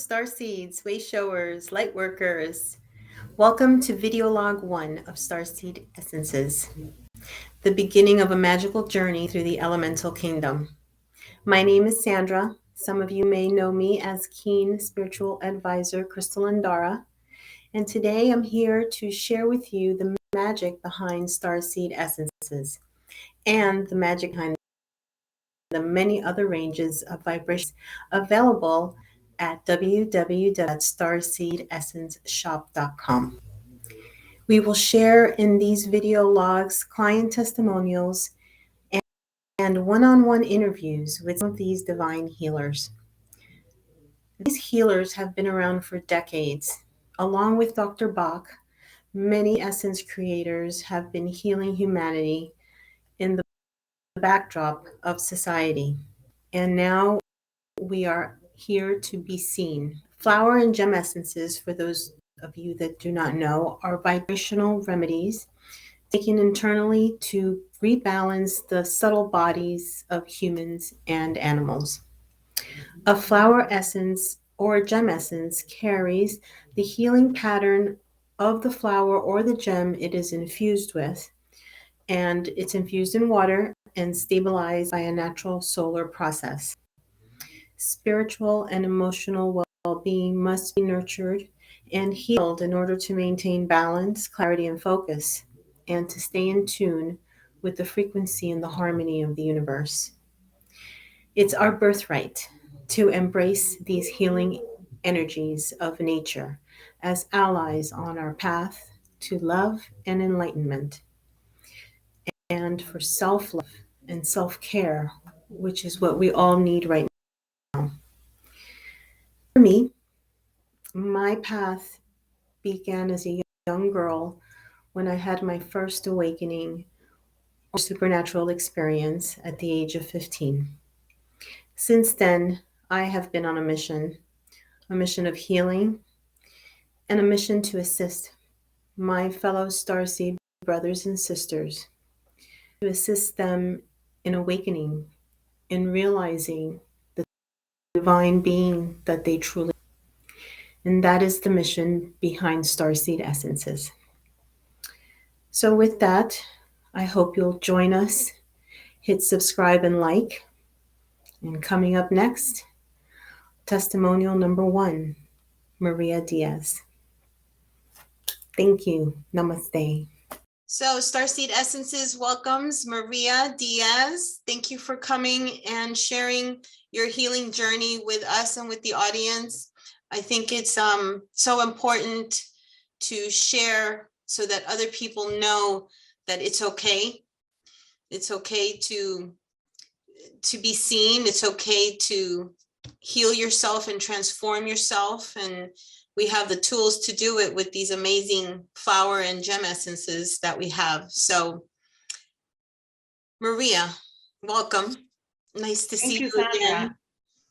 Starseeds, way showers, light workers. Welcome to video log 1 of Starseed Essences, the beginning of a magical journey through the elemental kingdom. My name is Sandra. Some of you may know me as Keen Spiritual Advisor Crystal Andara, and today I'm here to share with you the magic behind Starseed Essences and the magic behind the many other ranges of vibrations available at www.starseedessenceshop.com. We will share in these video logs client testimonials and one-on-one interviews with some of these divine healers. These healers have been around for decades. Along with Dr. Bach, many essence creators have been healing humanity in the backdrop of society. And now we are here to be seen. Flower and gem essences, for those of you that do not know, are vibrational remedies taken internally to rebalance the subtle bodies of humans and animals. A flower essence or a gem essence carries the healing pattern of the flower or the gem it is infused with, and it's infused in water and stabilized by a natural solar process. Spiritual and emotional well-being must be nurtured and healed in order to maintain balance, clarity, and focus, and to stay in tune with the frequency and the harmony of the universe. It's our birthright to embrace these healing energies of nature as allies on our path to love and enlightenment, and for self-love and self-care, which is what we all need right now. For me, my path began as a young girl when I had my first awakening or supernatural experience at the age of 15. Since then, I have been on a mission of healing, and a mission to assist my fellow Starseed brothers and sisters, to assist them in awakening, in realizing the divine being that they truly are. And that is the mission behind Starseed Essences. So with that, I hope you'll join us. Hit subscribe and like. And coming up next, testimonial number 1, Maria Diaz. Thank you. Namaste. So Starseed Essences welcomes Maria Diaz. Thank you for coming and sharing your healing journey with us and with the audience. I think it's so important to share so that other people know that it's okay. It's okay to be seen. It's okay to heal yourself and transform yourself. And we have the tools to do it with these amazing flower and gem essences that we have. So Maria, welcome. Nice to see you again.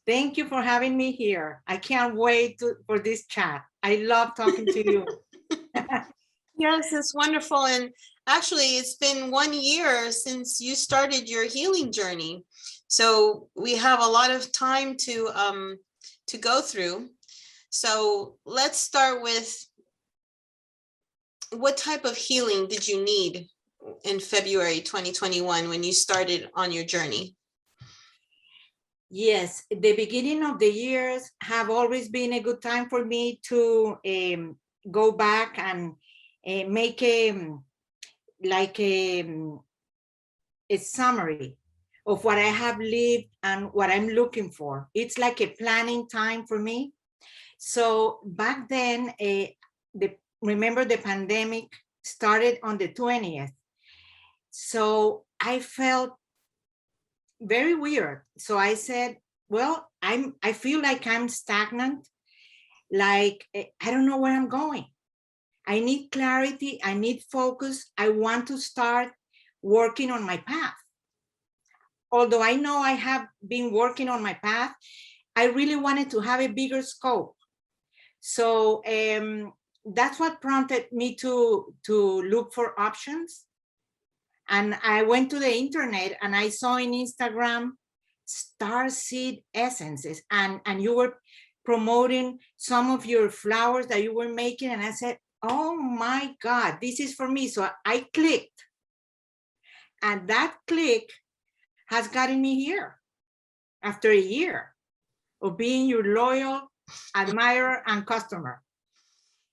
Thank you for having me here. I can't wait for this chat. I love talking to you. Yes, it's wonderful. And actually, it's been 1 year since you started your healing journey. So we have a lot of time to go through. So let's start with, what type of healing did you need in February 2021 when you started on your journey? Yes, the beginning of the years have always been a good time for me to go back and make a summary of what I have lived and what I'm looking for. It's like a planning time for me. So back then, remember the pandemic started on the 20th. So I felt very weird. So I said, well, I feel like I'm stagnant. Like, I don't know where I'm going. I need clarity. I need focus. I want to start working on my path. Although I know I have been working on my path, I really wanted to have a bigger scope. So that's what prompted me to look for options. And I went to the internet and I saw in Instagram Starseed Essences, and you were promoting some of your flowers that you were making. And I said, oh my God, this is for me. So I clicked. And that click has gotten me here after a year of being your loyal admirer and customer.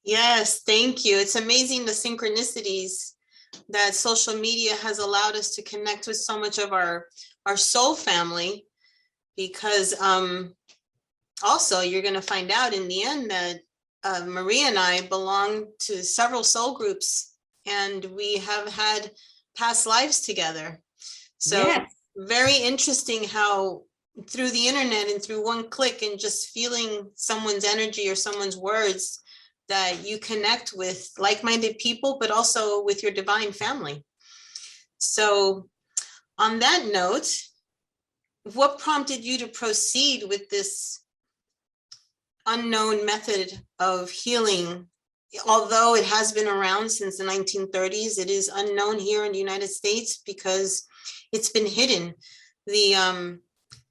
Yes, thank you. It's amazing the synchronicities that social media has allowed us to connect with so much of our soul family, because also you're going to find out in the end that Maria and I belong to several soul groups, and we have had past lives together. So Yes. Very interesting how through the internet and through one click and just feeling someone's energy or someone's words, that you connect with like-minded people, but also with your divine family. So on that note, what prompted you to proceed with this unknown method of healing? Although it has been around since the 1930s, it is unknown here in the United States because it's been hidden. The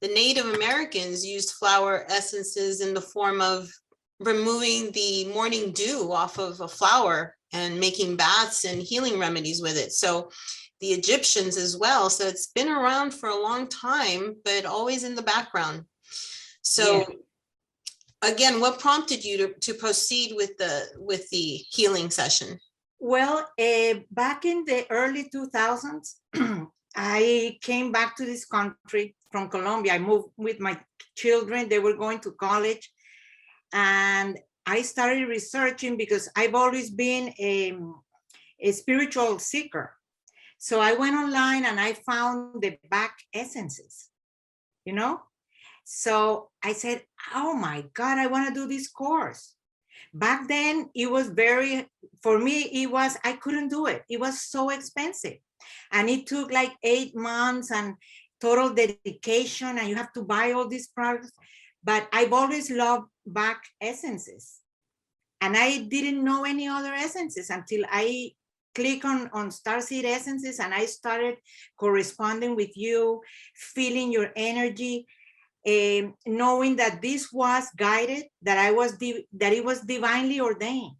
Native Americans used flower essences in the form of removing the morning dew off of a flower and making baths and healing remedies with it. So the Egyptians as well. So it's been around for a long time, but always in the background. So Yeah. again, what prompted you to proceed with the healing session? Well, back in the early 2000s, I came back to this country from Colombia. I moved with my children. They were going to college. And I started researching because I've always been a spiritual seeker. So I went online and I found the Bach essences, you know? So I said, oh my God, I want to do this course. Back then, it was for me, I couldn't do it. It was so expensive. And it took like 8 months and total dedication, and you have to buy all these products. But I've always loved Bach essences. And I didn't know any other essences until I clicked on Starseed Essences, and I started corresponding with you, feeling your energy, knowing that this was guided, that it was divinely ordained,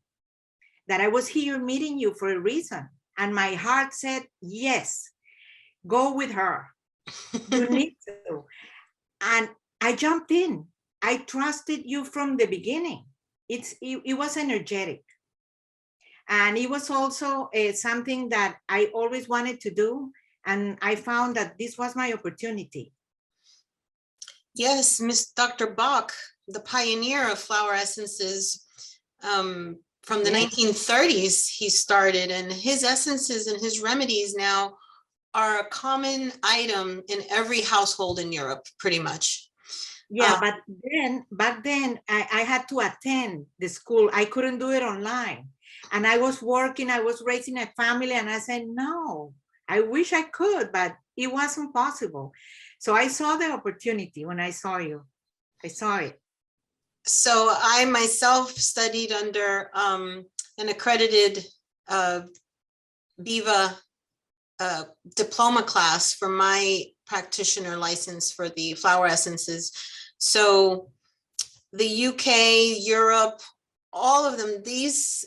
that I was here meeting you for a reason. And my heart said, yes, go with her. You need to. And I jumped in. I trusted you from the beginning. It was energetic. And it was also something that I always wanted to do. And I found that this was my opportunity. Yes, Miss Dr. Bach, the pioneer of flower essences, from the 1930s, he started, and his essences and his remedies now are a common item in every household in Europe, pretty much. Yeah, but back then, I had to attend the school. I couldn't do it online. And I was working, I was raising a family, and I said, no, I wish I could, but it wasn't possible. So I saw the opportunity when I saw you. I saw it. So I myself studied under an accredited BIVA diploma class for my practitioner license for the flower essences. So the UK, Europe, all of them, these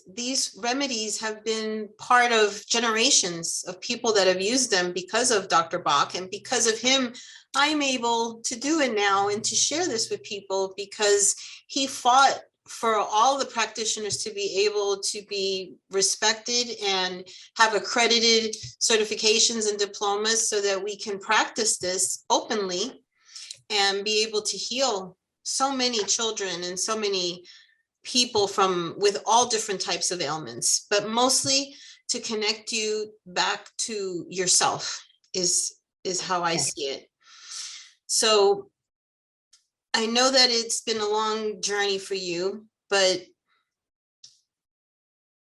remedies have been part of generations of people that have used them because of Dr. Bach, and because of him, I'm able to do it now and to share this with people, because he fought for all the practitioners to be able to be respected and have accredited certifications and diplomas so that we can practice this openly and be able to heal so many children and so many people with all different types of ailments, but mostly to connect you back to yourself is how I see it. So I know that it's been a long journey for you, and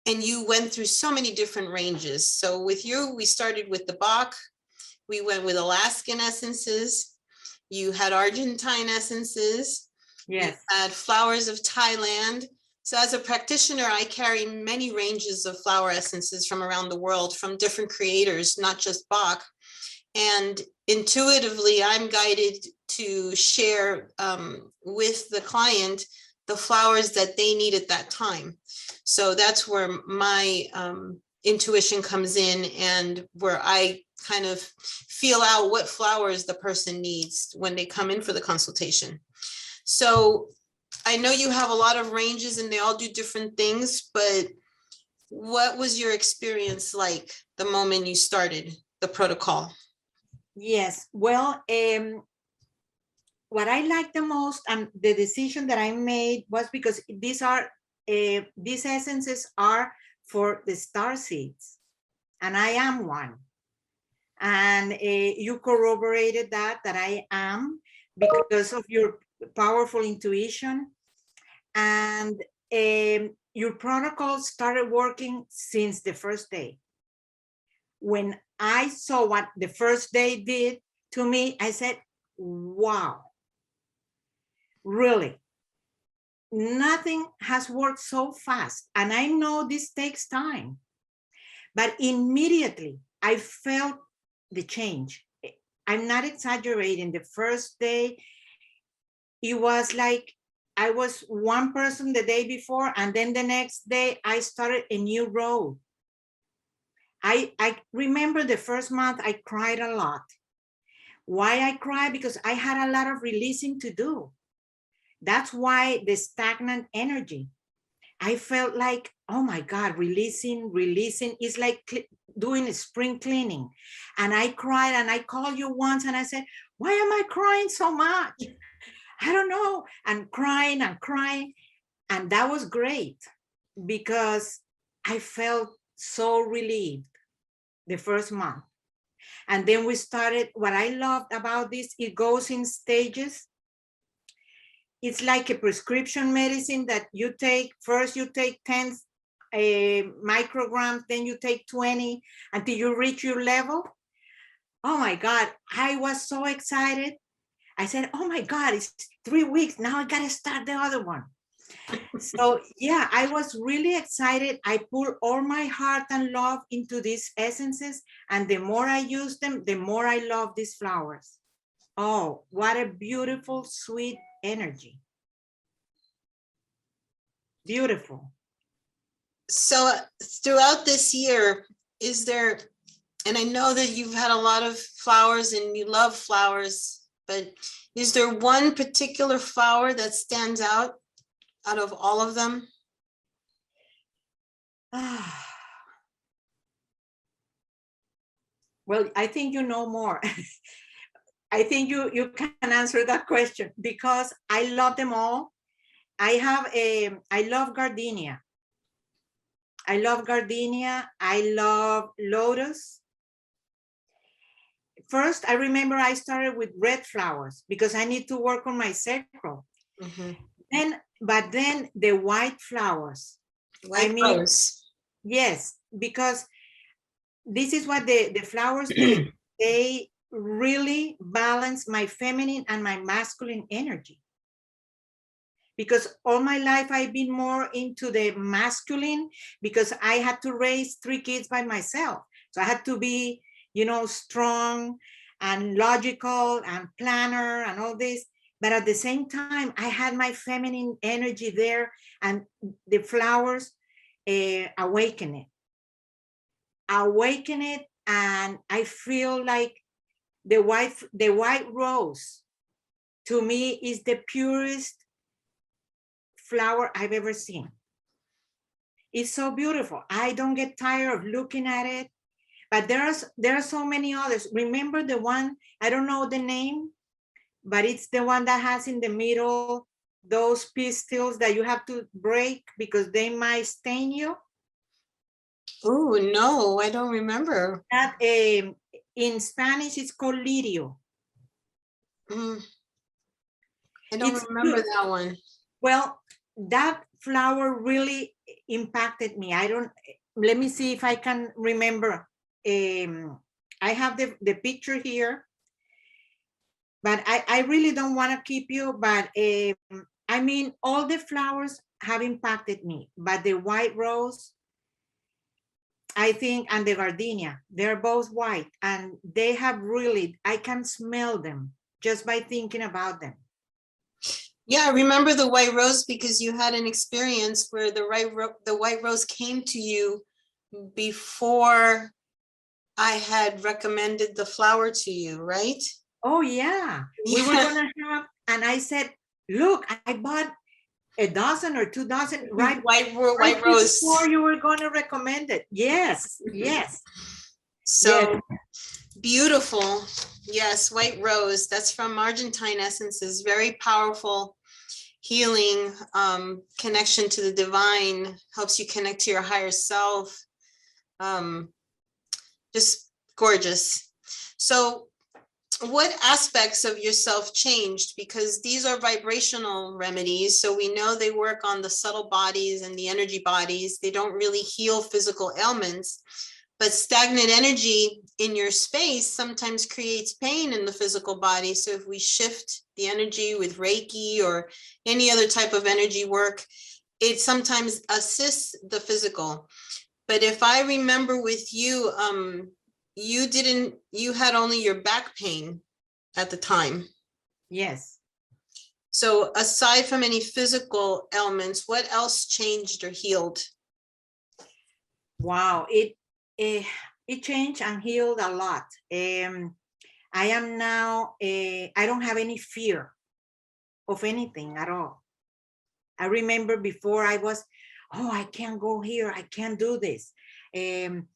you went through so many different ranges. So with you, we started with the Bach, we went with Alaskan essences, you had Argentine essences, yes, you had flowers of Thailand. So as a practitioner, I carry many ranges of flower essences from around the world, from different creators, not just Bach. And intuitively, I'm guided to share with the client the flowers that they need at that time. So that's where my intuition comes in, and where I kind of feel out what flowers the person needs when they come in for the consultation. So I know you have a lot of ranges and they all do different things, but what was your experience like the moment you started the protocol? Yes, well, what I like the most, and the decision that I made, was because these essences are for the star seeds, and I am one. And you corroborated that I am, because of your powerful intuition. And your protocol started working since the first day. When I saw what the first day did to me, I said, wow, really, nothing has worked so fast. And I know this takes time, but immediately I felt the change. I'm not exaggerating. The first day, it was like I was one person the day before, and then the next day I started a new road. I remember the first month I cried a lot. Why I cried? Because I had a lot of releasing to do. That's why the stagnant energy. I felt like, oh my God, releasing is like doing a spring cleaning. And I cried, and I called you once and I said, why am I crying so much? I don't know. And crying and crying. And that was great, because I felt so relieved the first month. And then we started, what I loved about this, it goes in stages. It's like a prescription medicine that you take. First you take 10 micrograms, then you take 20 until you reach your level. Oh my God, I was so excited. I said, oh my God, it's 3 weeks. Now I gotta start the other one. So yeah, I was really excited. I put all my heart and love into these essences. And the more I use them, the more I love these flowers. Oh, what a beautiful, sweet energy. Beautiful. So throughout this year, is there, and I know that you've had a lot of flowers and you love flowers, but is there one particular flower that stands out of all of them? Well, I think you know more. I think you can answer that question, because I love them all. I love gardenia. I love gardenia. I love lotus. First, I remember I started with red flowers because I need to work on my sacral. But then the white flowers. White flowers. Yes, because this is what the flowers did. They really balance my feminine and my masculine energy. Because all my life I've been more into the masculine, because I had to raise 3 kids by myself. So I had to be, strong and logical and planner and all this. But at the same time, I had my feminine energy there, and the flowers awaken it. And I feel like the white rose, to me, is the purest flower I've ever seen. It's so beautiful. I don't get tired of looking at it. But there are so many others. Remember the one, I don't know the name, but it's the one that has in the middle those pistils that you have to break because they might stain you? Oh, no, I don't remember. That in Spanish, it's called lirio. I don't remember that one. Well, that flower really impacted me. Let me see if I can remember. I have the picture here, but I really don't want to keep you, but I mean, all the flowers have impacted me, but the white rose, I think, and the gardenia, they're both white, and they have really, I can smell them just by thinking about them. Yeah, I remember the white rose because you had an experience where the white rose came to you before I had recommended the flower to you, right? Oh yeah, we were gonna have, and I said, look, I bought a dozen or 2 dozen right White before rose. you were gonna recommend it. Yes, yes, yes. So beautiful. Yes, white rose. That's from Argentine Essences. Very powerful, healing, connection to the divine, helps you connect to your higher self. Just gorgeous. So what aspects of yourself changed? Because these are vibrational remedies, so we know they work on the subtle bodies and the energy bodies. They don't really heal physical ailments, but stagnant energy in your space sometimes creates pain in the physical body. So if we shift the energy with Reiki or any other type of energy work, it sometimes assists the physical. But if I remember with you, you had only your back pain at the time. Yes. So aside from any physical ailments, what else changed or healed? Wow, it changed and healed a lot. I am now, I don't have any fear of anything at all. I remember before I was, oh, I can't go here, I can't do this. And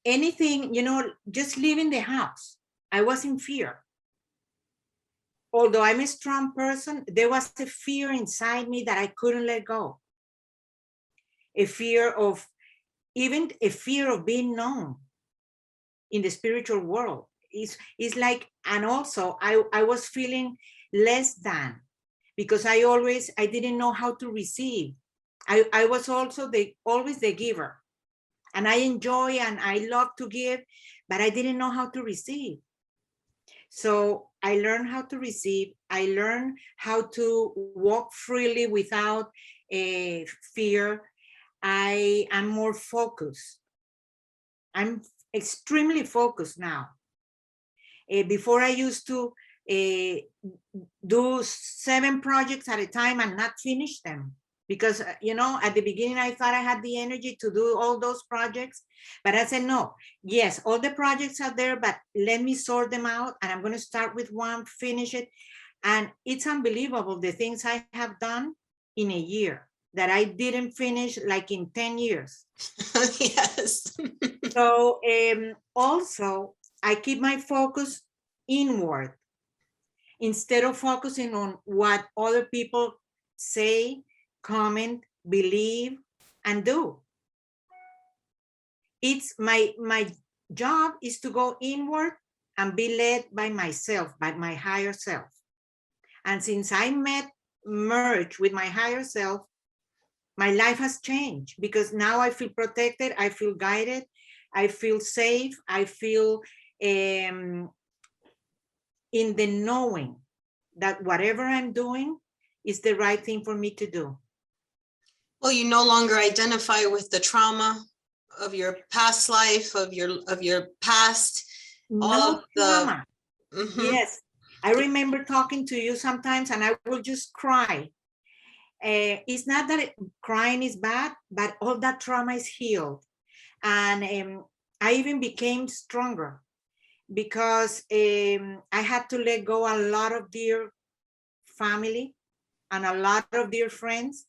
anything, you know, just leaving the house, I was in fear. Although I'm a strong person, there was a fear inside me that I couldn't let go. A fear of, even a fear of being known in the spiritual world. It's like, and also I was feeling less than, because I didn't know how to receive. I was also always the giver, and I enjoy and I love to give, but I didn't know how to receive. So I learned how to receive. I learned how to walk freely without fear. I am more focused. I'm extremely focused now. Before I used to do 7 projects at a time and not finish them. Because, you know, at the beginning, I thought I had the energy to do all those projects, but I said, no, yes, all the projects are there, but let me sort them out. And I'm going to start with one, finish it. And it's unbelievable, the things I have done in a year that I didn't finish like in 10 years. Yes. So also, I keep my focus inward instead of focusing on what other people say, comment, believe, and do. It's my job is to go inward and be led by myself, by my higher self. And since I merged with my higher self, my life has changed, because now I feel protected, I feel guided, I feel safe, I feel in the knowing that whatever I'm doing is the right thing for me to do. Well, you no longer identify with the trauma of your past life, of your past, all No of trauma. the Yes. I remember talking to you sometimes and I will just cry. It's not that crying is bad, but all that trauma is healed. And I even became stronger because I had to let go a lot of dear family and a lot of dear friends.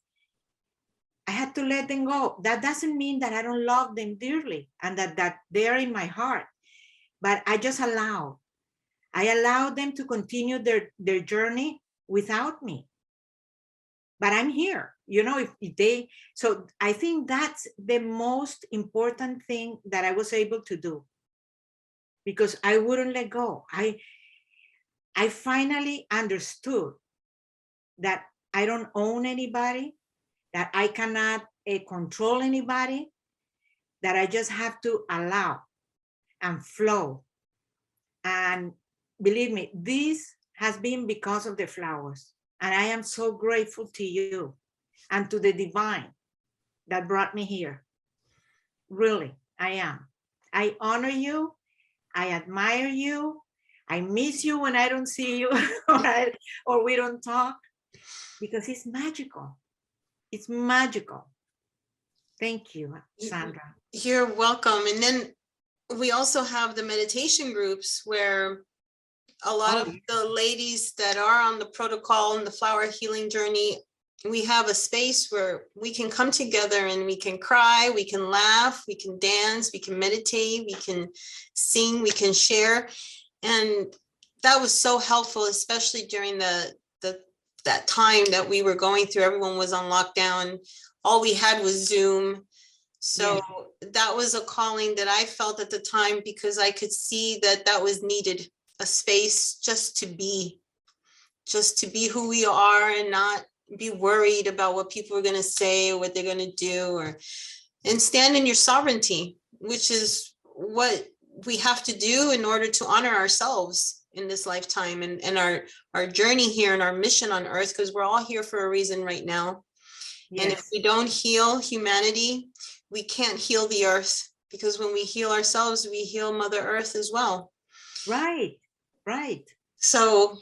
I had to let them go. That doesn't mean that I don't love them dearly and that they're in my heart, but I just allow. I allowed them to continue their journey without me. But I'm here, you know, if they, so I think that's the most important thing that I was able to do, because I wouldn't let go. I finally understood that I don't own anybody, that I cannot control anybody, that I just have to allow and flow. And believe me, this has been because of the flowers. And I am so grateful to you and to the divine that brought me here. Really, I am. I honor you. I admire you. I miss you when I don't see you or we don't talk, because it's magical. It's magical. Thank you, Sandra. You're welcome. And then we also have the meditation groups where a lot of the ladies that are on the protocol and the flower healing journey, we have a space where we can come together and we can cry, we can laugh, we can dance, we can meditate, we can sing, we can share. And that was so helpful, especially during that time that we were going through. Everyone was on lockdown. All we had was Zoom. So that was a calling that I felt at the time, because I could see that that was needed, a space just to be who we are and not be worried about what people are going to say or what they're going to do, and stand in your sovereignty, which is what we have to do in order to honor ourselves in this lifetime and our journey here and our mission on earth, because we're all here for a reason right now. Yes. And if we don't heal humanity, we can't heal the earth, because when we heal ourselves, we heal Mother Earth as well. Right. So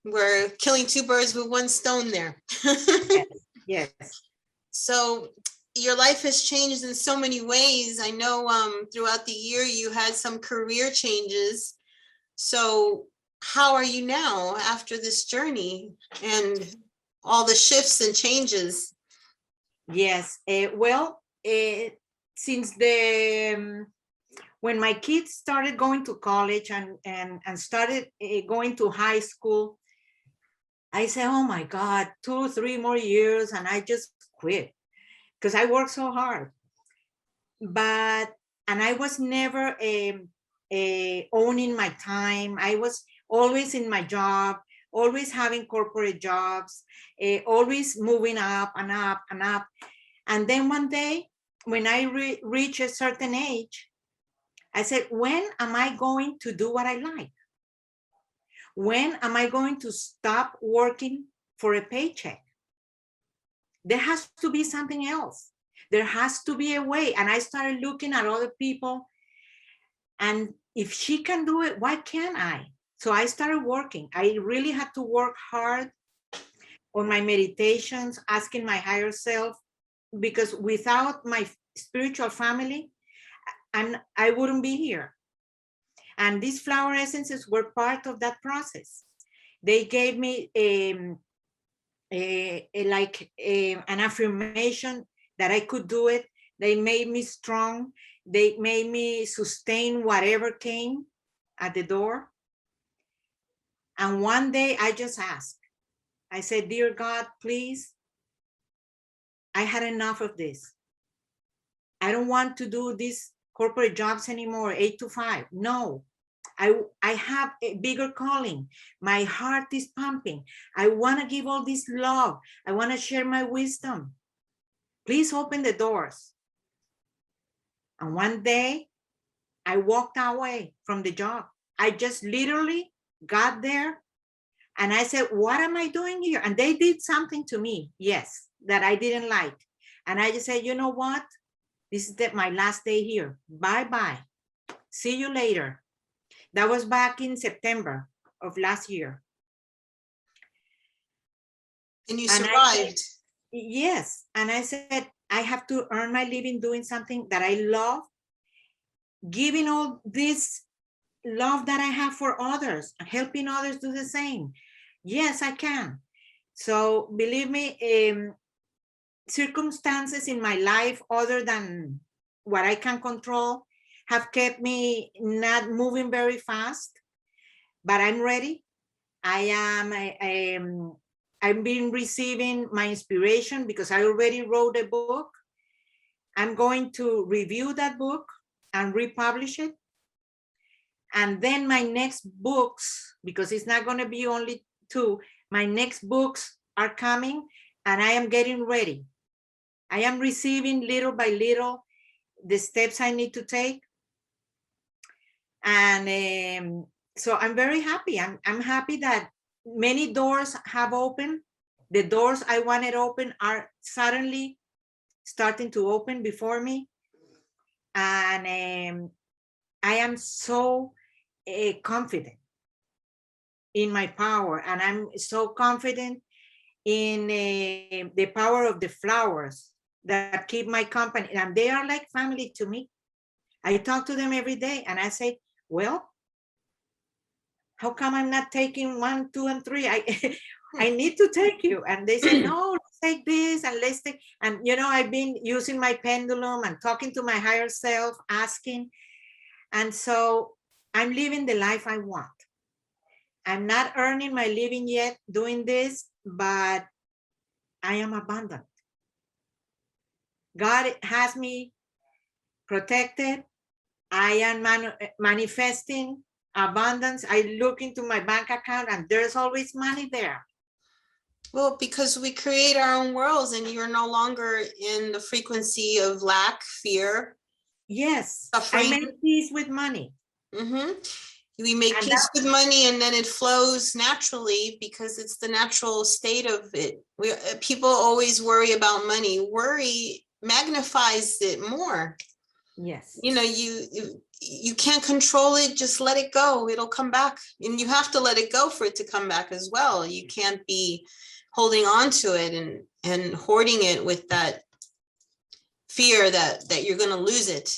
we're killing two birds with one stone there. Yes. So your life has changed in so many ways. I know throughout the year you had some career changes. So how are you now after this journey and all the shifts and changes? Yes. Since when my kids started going to college and started going to high school, I said, oh my God, 2 or 3 more years and I just quit, because I worked so hard. And I was never owning my time. I was always in my job, always having corporate jobs, always moving up and up and up. And then one day, when I reached a certain age, I said, when am I going to do what I like? When am I going to stop working for a paycheck? There has to be something else. There has to be a way. And I started looking at other people. And if she can do it, why can't I? So I started working. I really had to work hard on my meditations, asking my higher self, because without my spiritual family, I wouldn't be here. And these flower essences were part of that process. They gave me an affirmation that I could do it. They made me strong. They made me sustain whatever came at the door. And one day I just asked, I said, dear God, please, I had enough of this. I don't want to do these corporate jobs anymore, 8 to 5. No, I have a bigger calling. My heart is pumping. I want to give all this love. I want to share my wisdom. Please open the doors. And one day I walked away from the job. I just literally got there and I said, what am I doing here? And they did something to me, yes, that I didn't like. And I just said, you know what? This is my last day here. Bye-bye. See you later. That was back in September of last year. And you survived. Yes. And I said, I have to earn my living doing something that I love, giving all this love that I have for others, helping others do the same. Yes, I can. So believe me, circumstances in my life other than what I can control have kept me not moving very fast, but I'm ready. I've been receiving my inspiration because I already wrote a book. I'm going to review that book and republish it. And then my next books, because it's not going to be only 2, my next books are coming and I am getting ready. I am receiving little by little the steps I need to take. And so I'm very happy. I'm happy that many doors have opened. The doors I wanted open are suddenly starting to open before me. And I am so confident in my power, and I'm so confident in the power of the flowers that keep my company, and they are like family to me. I talk to them every day, and I say, well, how come I'm not taking 1, 2, and 3? I need to take you. And they say, no, let's take this, and let's take, and I've been using my pendulum and talking to my higher self, asking. And so I'm living the life I want. I'm not earning my living yet doing this, but I am abundant. God has me protected. I am manifesting abundance. I look into my bank account and there's always money there. Well, because we create our own worlds, and you're no longer in the frequency of lack, fear. Yes, suffering. I make peace with money. Mm-hmm. We make And peace with money, and then it flows naturally because it's the natural state of it. People always worry about money. Worry magnifies it more. Yes. You can't control it. Just let it go. It'll come back, and you have to let it go for it to come back as well. You can't be holding on to it and hoarding it with that fear that you're going to lose it.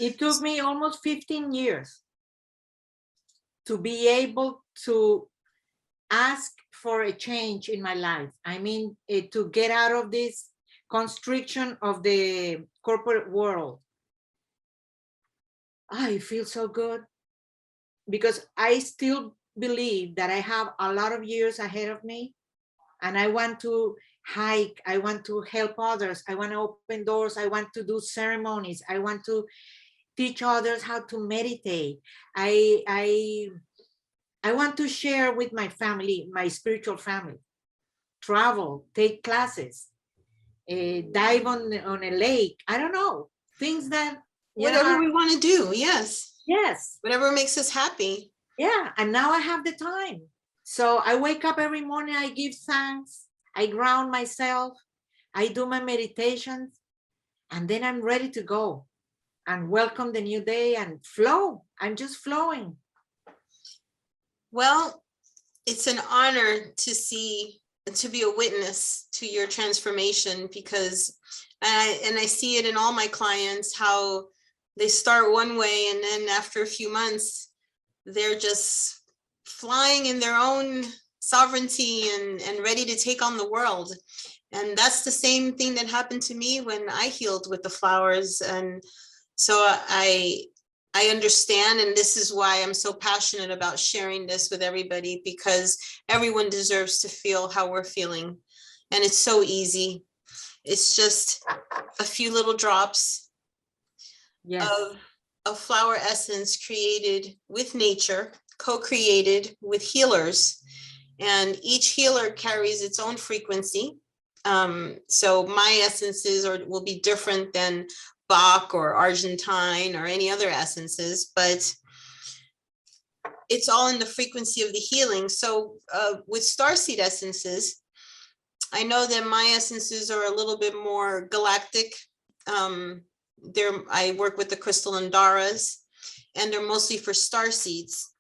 It took me almost 15 years to be able to ask for a change in my life. I mean, to get out of this constriction of the corporate world. I feel so good because I still believe that I have a lot of years ahead of me, and I want to hike. I want to help others. I want to open doors. I want to do ceremonies. I want to teach others how to meditate. I want to share with my family, my spiritual family, travel, take classes, dive on a lake. I don't know, things that whatever we want to do. Yes. Yes. Whatever makes us happy. Yeah. And now I have the time. So I wake up every morning, I give thanks, I ground myself, I do my meditations, and then I'm ready to go and welcome the new day and flow. I'm just flowing. Well, it's an honor to be a witness to your transformation, because I see it in all my clients, how they start one way, and then after a few months, they're just flying in their own sovereignty and ready to take on the world. And that's the same thing that happened to me when I healed with the flowers. And so I understand, and this is why I'm so passionate about sharing this with everybody, because everyone deserves to feel how we're feeling. And it's so easy. It's just a few little drops of flower essence created with nature, co-created with healers. And each healer carries its own frequency. So my essences will be different than Bach or Argentine or any other essences, but it's all in the frequency of the healing. So with Starseed Essences, I know that my essences are a little bit more galactic. I work with the crystal Andaras, and they're mostly for star seeds.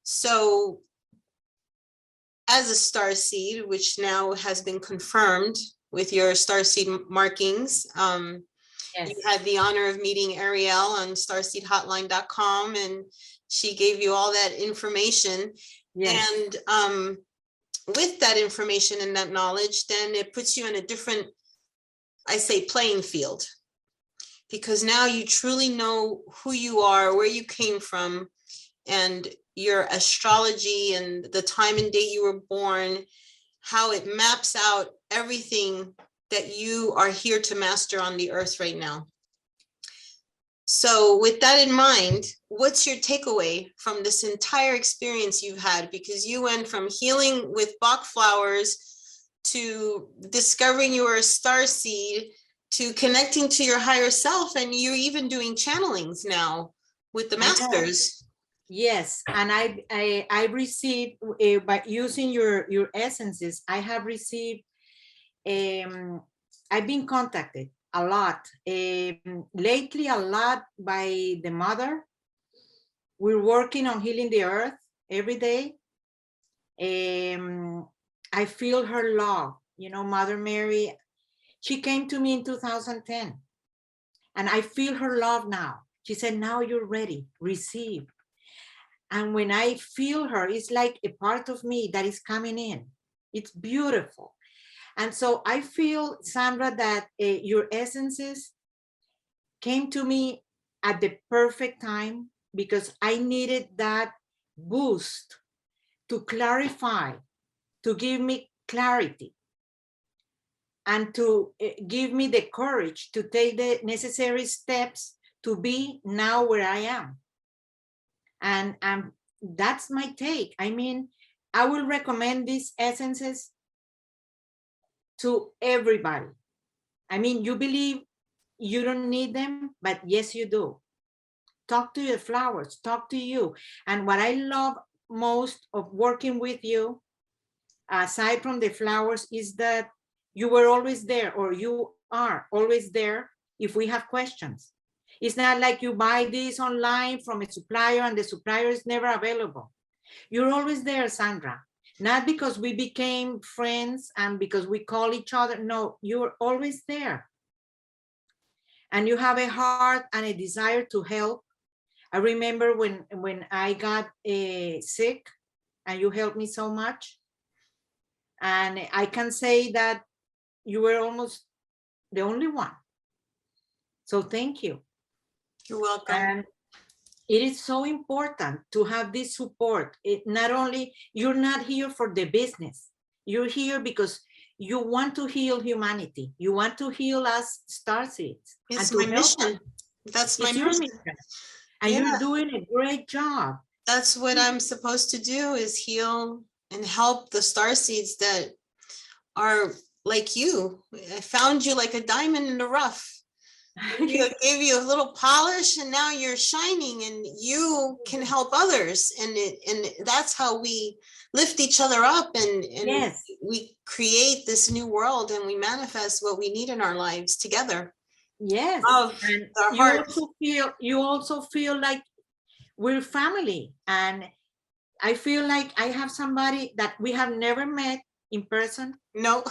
So as a star seed, which now has been confirmed with your starseed markings, you had the honor of meeting Ariel on starseedhotline.com, and she gave you all that information. Yes. And with that information and that knowledge, then it puts you in a different, I say, playing field, because now you truly know who you are, where you came from, and your astrology and the time and date you were born, how it maps out everything that you are here to master on the earth right now. So with that in mind, what's your takeaway from this entire experience you've had? Because you went from healing with Bach flowers to discovering you were a star seed, to connecting to your higher self, and you're even doing channelings now with the masters. Yes, and I received, by using your essences, I have received, I've been contacted a lot, lately a lot by the mother. We're working on healing the earth every day. I feel her love. You know, Mother Mary, she came to me in 2010, and I feel her love now. She said, now you're ready, receive. And when I feel her, it's like a part of me that is coming in. It's beautiful. And so I feel, Sandra, that your essences came to me at the perfect time, because I needed that boost to clarify, to give me clarity, and to give me the courage to take the necessary steps to be now where I am. And that's my take. I mean, I will recommend these essences to everybody. I mean, you believe you don't need them, but yes, you do. Talk to your flowers, talk to you. And what I love most of working with you, aside from the flowers, is that you were always there, or you are always there if we have questions. It's not like you buy this online from a supplier and the supplier is never available. You're always there, Sandra. Not because we became friends and because we call each other. No, you're always there. And you have a heart and a desire to help. I remember when I got sick and you helped me so much. And I can say that you were almost the only one. So thank you. You're welcome. And it is so important to have this support. It not only, you're not here for the business. You're here because you want to heal humanity. You want to heal us starseeds. It's my mission. That's my mission. And you're doing a great job. That's what I'm supposed to do, is heal and help the starseeds that are like you. I found you like a diamond in the rough. Gave you a little polish, and now you're shining, and you can help others. And that's how we lift each other up, and yes, we create this new world, and we manifest what we need in our lives together. Yes, and you also feel like we're family, and I feel like I have somebody that we have never met in person. No.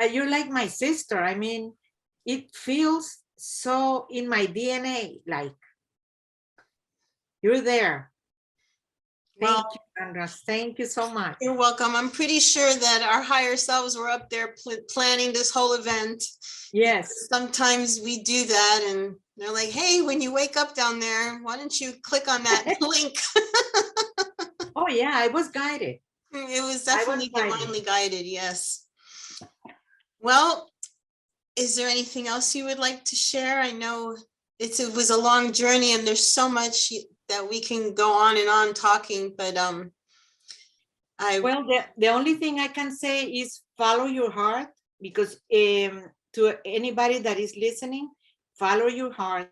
You're like my sister. I mean, it feels so in my DNA, like you're there. Thank you, Sandra. Thank you so much. You're welcome. I'm pretty sure that our higher selves were up there planning this whole event. Yes. Sometimes we do that, and they're like, hey, when you wake up down there, why don't you click on that link? Oh, yeah, I was guided. It was definitely divinely guided, yes. Well, is there anything else you would like to share? I know it was a long journey, and there's so much that we can go on and on talking, but well, the only thing I can say is follow your heart, because to anybody that is listening, follow your heart,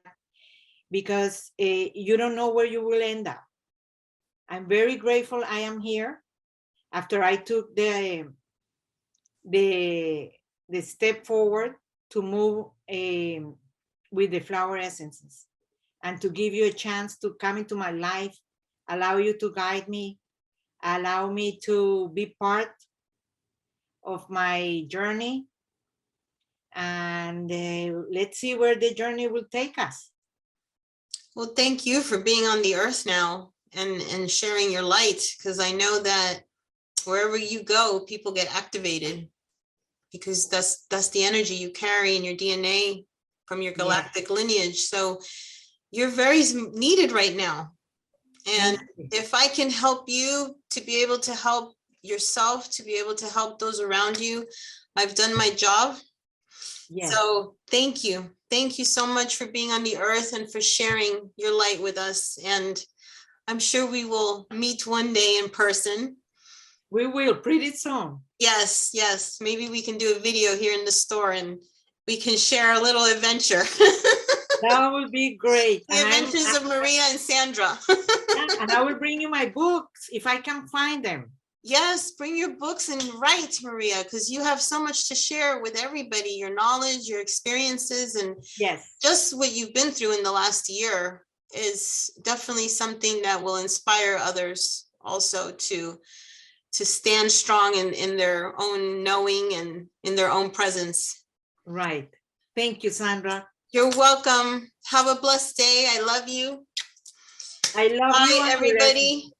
because you don't know where you will end up. I'm very grateful I am here after I took the step forward to move with the flower essences, and to give you a chance to come into my life, allow you to guide me, allow me to be part of my journey, and let's see where the journey will take us. Well, thank you for being on the earth now and sharing your light, because I know that wherever you go, people get activated, because that's the energy you carry in your DNA from your galactic lineage. So you're very needed right now. And if I can help you to be able to help yourself, to be able to help those around you, I've done my job. Yes. So thank you. Thank you so much for being on the earth and for sharing your light with us. And I'm sure we will meet one day in person. We will, pretty soon. Yes, yes. Maybe we can do a video here in the store, and we can share a little adventure. That would be great. The adventures of Maria and Sandra. And I will bring you my books if I can find them. Yes, bring your books and write, Maria, because you have so much to share with everybody, your knowledge, your experiences, and just what you've been through in the last year is definitely something that will inspire others also to to stand strong in their own knowing and in their own presence. Right. Thank you, Sandra. You're welcome. Have a blessed day. I love you. I love you. Bye, everybody.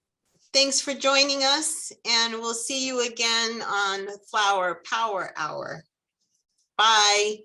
Thanks for joining us, and we'll see you again on Flower Power Hour. Bye.